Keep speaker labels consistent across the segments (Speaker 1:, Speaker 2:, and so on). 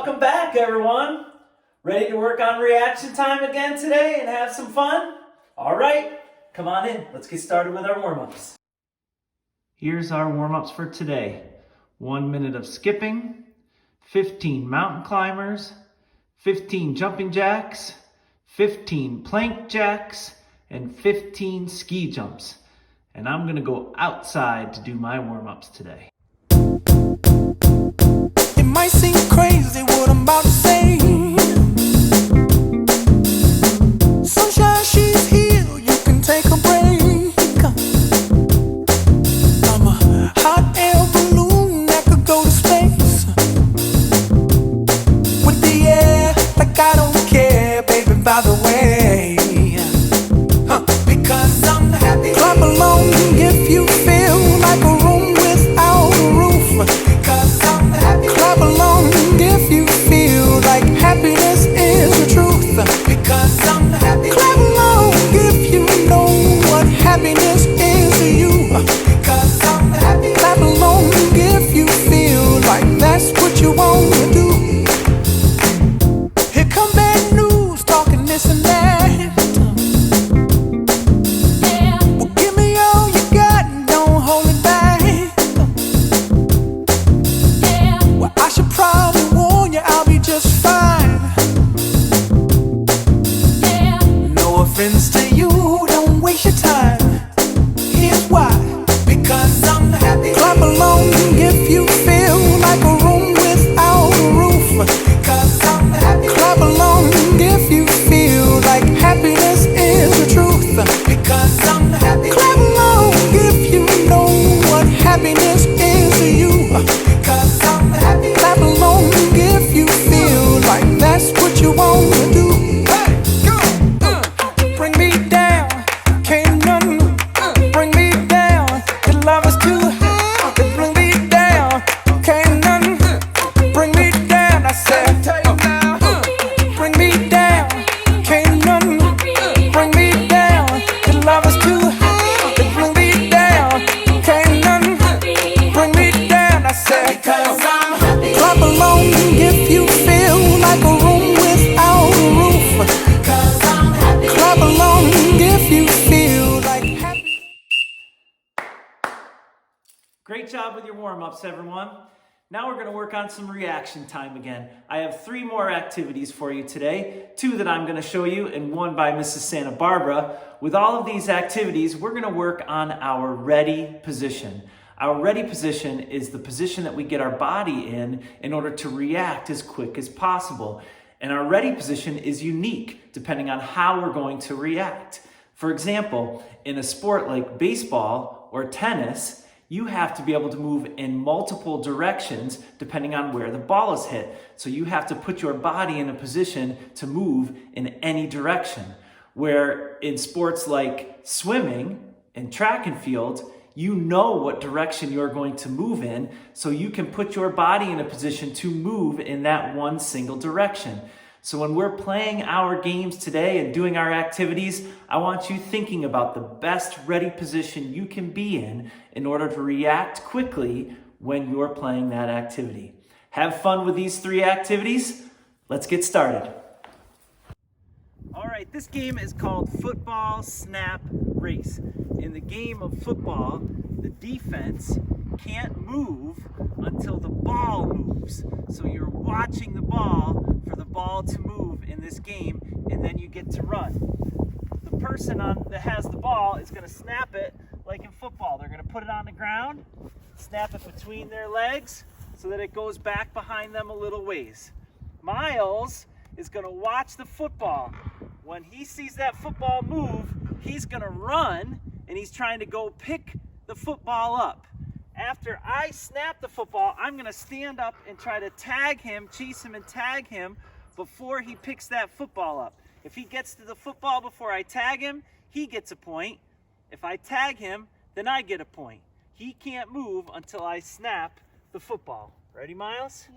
Speaker 1: Welcome back, everyone. Ready to work on reaction time again today and have some fun? All right, come on in. Let's get started with our warm-ups. Here's our warm-ups for today. 1 minute of skipping, 15 mountain climbers, 15 jumping jacks, 15 plank jacks, and 15 ski jumps. And I'm gonna go outside to do my warm-ups today.
Speaker 2: It might seem crazy what I'm about to say. Sunshine, she's here, you can take a break. I'm a hot air balloon that could go to space. With the air, like I don't care, baby, by the way. Because I'm happy. Clap along if you feel like a room without a roof. Because I'm happy. Clap along if you feel like happiness is the truth. Because I'm happy. Clap along if you know what happiness is to you. Because I'm happy. Clap along if you feel like that's what you want to do. Here come bad news, talking this and that. Well, give me all you got and don't hold it back. Well, I should probably warn you, I'll be just fine. No offense to you, don't waste your time. Here's why. Because I'm happy. Clap along if you feel like a room without a roof. Because I'm happy. Clap along if you feel like happiness is the truth. Because I'm happy. Clap along if you know what happiness is to you. Because I'm happy. Clap along if you feel like that's what you want to do. Hey, go. Bring me down, can't nothing bring me down. Your love is too high to bring me down. Can't nothing bring me down. I said, bring me down, can't nothing bring me down. Your love is too high to bring me down. Can't nothing bring me down. I said, because I'm happy. Clap along if you feel like a room without a roof. Because I'm happy. Clap along if you feel like happy.
Speaker 1: Great job with your warm-ups, everyone. Now we're going to work on some reaction time again. I have 3 more activities for you today, 2 that I'm going to show you and 1 by Mrs. Santa Barbara. With all of these activities, we're going to work on our ready position. Our ready position is the position that we get our body in order to react as quick as possible. And our ready position is unique depending on how we're going to react. For example, in a sport like baseball or tennis, you have to be able to move in multiple directions depending on where the ball is hit. So you have to put your body in a position to move in any direction. Where in sports like swimming and track and field, you know what direction you're going to move in, so you can put your body in a position to move in that one single direction. So when we're playing our games today and doing our activities, I want you thinking about the best ready position you can be in order to react quickly when you're playing that activity. Have fun with these 3 activities. Let's get started. All right, this game is called Football Snap Race. In the game of football, the defense can't move until the ball moves. So you're watching the ball for the ball to move in this game, and then you get to run. The person that has the ball is going to snap it like in football. They're going to put it on the ground, snap it between their legs so that it goes back behind them a little ways. Miles is going to watch the football. When he sees that football move, he's going to run, and he's trying to go pick the football up. After I snap the football, I'm going to stand up and try to tag him, chase him and tag him before he picks that football up. If he gets to the football before I tag him, he gets a point. If I tag him, then I get a point. He can't move until I snap the football. Ready, Miles?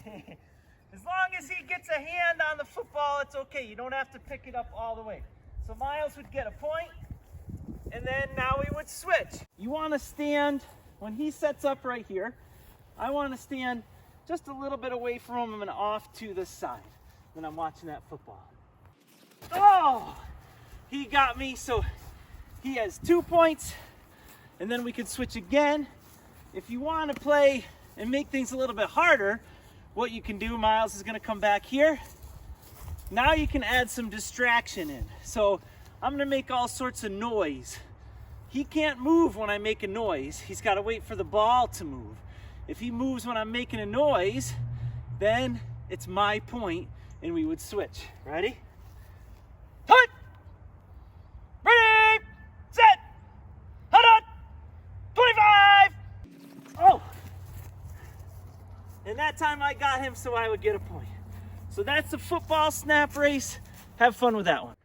Speaker 1: Yep. As long as he gets a hand on the football, it's okay. You don't have to pick it up all the way. So Miles would get a point, and then now we would switch. You want to stand, when he sets up right here, I want to stand just a little bit away from him and off to the side when I'm watching that football. Oh, he got me, so he has 2 points. And then we can switch again. If you want to play and make things a little bit harder, what you can do, Miles is going to come back here. Now you can add some distraction in. So I'm going to make all sorts of noise. He can't move when I make a noise. He's got to wait for the ball to move. If he moves when I'm making a noise, then it's my point and we would switch. Ready? Hut! Ready! Set! Hut! 25! Oh! And that time I got him so I would get a point. So that's the football snap race. Have fun with that one.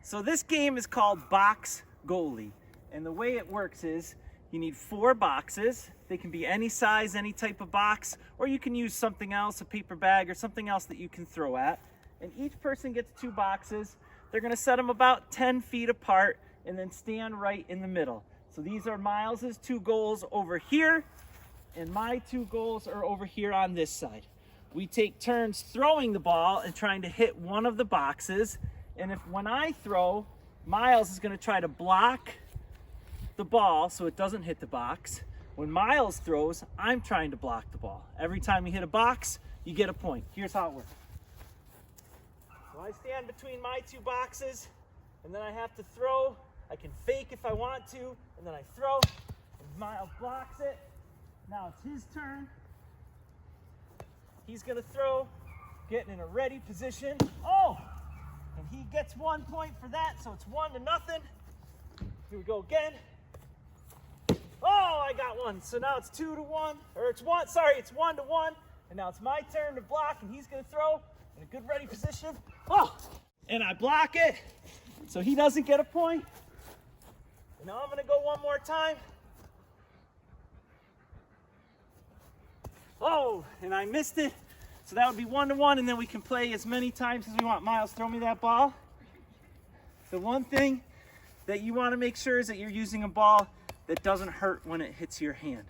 Speaker 1: So this game is called box goalie. And the way it works is you need 4 boxes. They can be any size, any type of box, or you can use something else, a paper bag or something else that you can throw at. And each person gets 2 boxes. They're gonna set them about 10 feet apart and then stand right in the middle. So these are Miles's 2 goals over here, and my 2 goals are over here on this side. We take turns throwing the ball and trying to hit one of the boxes. And when I throw, Miles is gonna try to block the ball so it doesn't hit the box. When Miles throws, I'm trying to block the ball. Every time you hit a box, you get a point. Here's how it works. So I stand between my 2 boxes, and then I have to throw. I can fake if I want to, and then I throw, and Miles blocks it. Now it's his turn. He's gonna throw, getting in a ready position. Oh! And he gets 1 point for that, so it's 1-0. Here we go again. Oh, I got 1. So now it's 2-1, or it's 1, sorry, it's 1-1. And now it's my turn to block, and he's gonna throw in a good ready position. Oh! And I block it, so he doesn't get a point. And now I'm gonna go one more time. Oh, and I missed it. So that would be 1-1, and then we can play as many times as we want. Miles, throw me that ball. The one thing that you want to make sure is that you're using a ball that doesn't hurt when it hits your hand.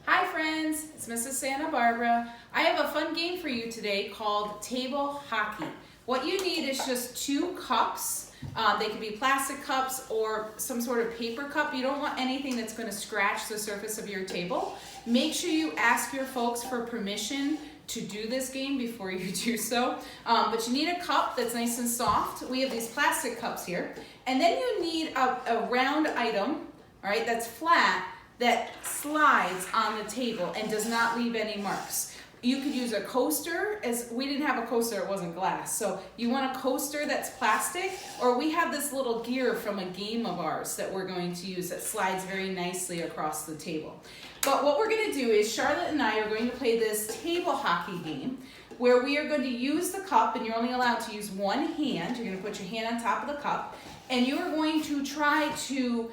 Speaker 3: Hi friends, it's Mrs. Santa Barbara. I have a fun game for you today called table hockey. What you need is just 2 cups. They can be plastic cups or some sort of paper cup. You don't want anything that's going to scratch the surface of your table. Make sure you ask your folks for permission to do this game before you do so. But you need a cup that's nice and soft. We have these plastic cups here. And then you need a round item, all right, that's flat, that slides on the table and does not leave any marks. You could use a coaster, as we didn't have a coaster, it wasn't glass. So you want a coaster that's plastic, or we have this little gear from a game of ours that we're going to use that slides very nicely across the table. But what we're gonna do is Charlotte and I are going to play this table hockey game where we are going to use the cup, and you're only allowed to use one hand. You're gonna put your hand on top of the cup, and you are going to try to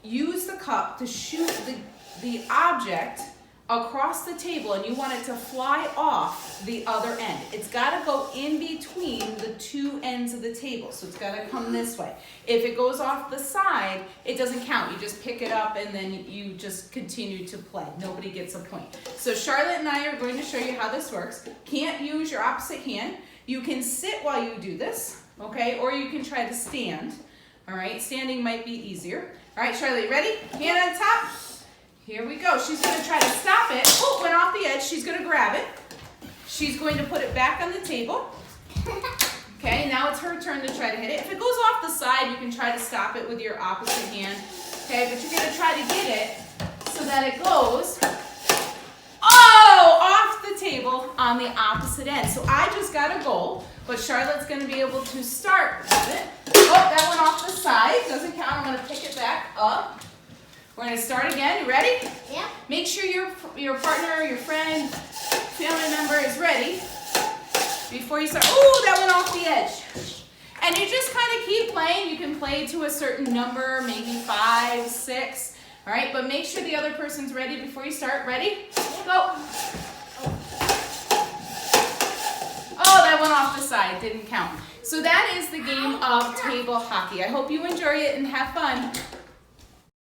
Speaker 3: use the cup to shoot the object across the table, and you want it to fly off the other end. It's got to go in between the 2 ends of the table, so it's got to come this way. If it goes off the side, it doesn't count. You just pick it up and then you just continue to play. Nobody gets a point. So Charlotte and I are going to show you how this works. Can't use your opposite hand. You can sit while you do this, okay? Or you can try to stand. All right, standing might be easier. All right, Charlotte, ready? Hand on top. Here we go. She's going to try to stop it. Oh, went off the edge. She's going to grab it. She's going to put it back on the table. Okay, now it's her turn to try to hit it. If it goes off the side, you can try to stop it with your opposite hand. Okay, but you're going to try to get it so that it goes, off the table on the opposite end. So I just got a goal, but Charlotte's going to be able to start with it. Oh, that went off the side. Doesn't count. I'm going to pick it back up. We're going to start again. You ready?
Speaker 4: Yeah.
Speaker 3: Make sure your partner, your friend, family member is ready before you start. Ooh, that went off the edge. And you just kind of keep playing. You can play to a certain number, maybe 5, 6. All right, but make sure the other person's ready before you start. Ready? Go. Oh, that went off the side. Didn't count. So that is the game of table hockey. I hope you enjoy it and have fun.